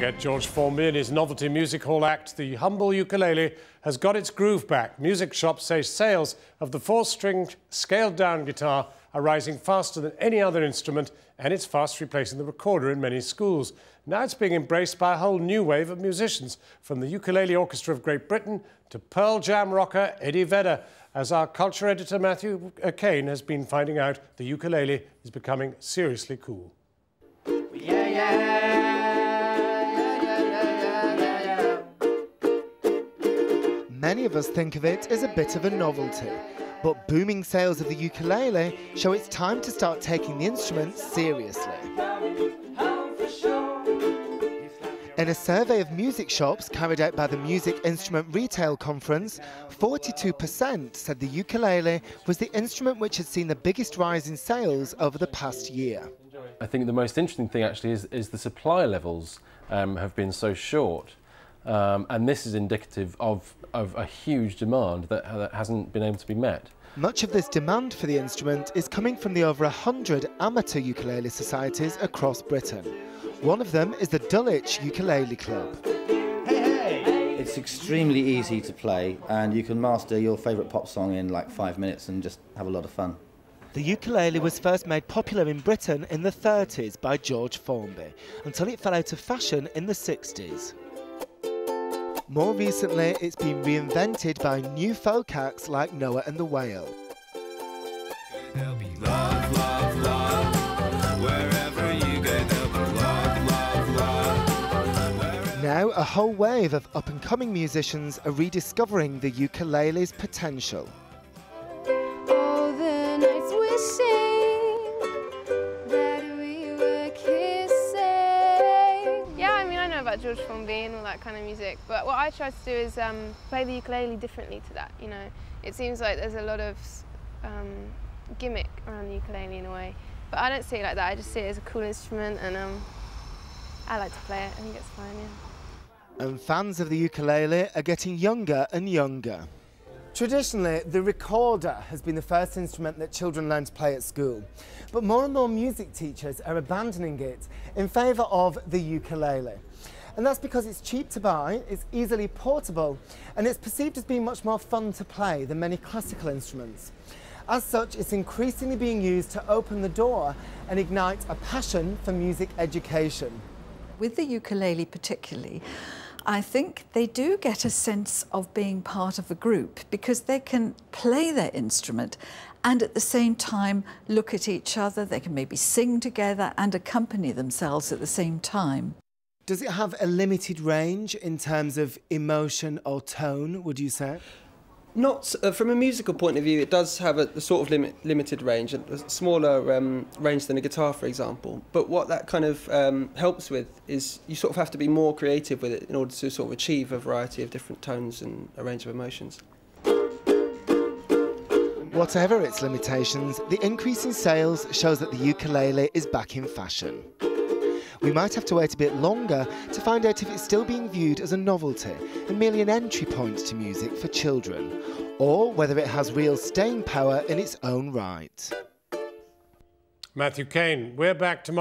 Forget George Formby and his novelty music hall act, the humble ukulele has got its groove back. Music shops say sales of the 4-string scaled-down guitar are rising faster than any other instrument, and it's fast replacing the recorder in many schools. Now it's being embraced by a whole new wave of musicians, from the Ukulele Orchestra of Great Britain to Pearl Jam rocker Eddie Vedder. As our culture editor Matthew Cain has been finding out, the ukulele is becoming seriously cool. Many of us think of it as a bit of a novelty, but booming sales of the ukulele show it's time to start taking the instrument seriously. In a survey of music shops carried out by the Music Instrument Retail Conference, 42% said the ukulele was the instrument which had seen the biggest rise in sales over the past year. I think the most interesting thing actually is the supply levels have been so short. And this is indicative of a huge demand that hasn't been able to be met. Much of this demand for the instrument is coming from the over 100 amateur ukulele societies across Britain. One of them is the Dulwich Ukulele Club. It's extremely easy to play, and you can master your favourite pop song in like 5 minutes and just have a lot of fun. The ukulele was first made popular in Britain in the 30s by George Formby, until it fell out of fashion in the 60s. More recently, it's been reinvented by new folk acts like Noah and the Whale. There'll be love, love, love, wherever you go, there'll be love, love, love. Now, a whole wave of up-and-coming musicians are rediscovering the ukulele's potential. Oh, the nights wishing that we were kissing. Yeah, I mean, I know about George Formby and all that kind of music, but what I try to do is play the ukulele differently to that, you know. It seems like there's a lot of gimmick around the ukulele in a way, but I don't see it like that. I just see it as a cool instrument, and I like to play it. I think it's fun, yeah. And fans of the ukulele are getting younger and younger. Traditionally, the recorder has been the first instrument that children learn to play at school, but more and more music teachers are abandoning it in favour of the ukulele. And that's because it's cheap to buy, it's easily portable, and it's perceived as being much more fun to play than many classical instruments. As such, it's increasingly being used to open the door and ignite a passion for music education. With the ukulele particularly, I think they do get a sense of being part of a group, because they can play their instrument and at the same time look at each other. They can maybe sing together and accompany themselves at the same time. Does it have a limited range in terms of emotion or tone, would you say? Not from a musical point of view. It does have a sort of limited range, a smaller range than a guitar, for example. But what that kind of helps with is you sort of have to be more creative with it in order to sort of achieve a variety of different tones and a range of emotions. Whatever its limitations, the increase in sales shows that the ukulele is back in fashion. We might have to wait a bit longer to find out if it's still being viewed as a novelty and merely an entry point to music for children, or whether it has real staying power in its own right. Matthew Cain, we're back tomorrow.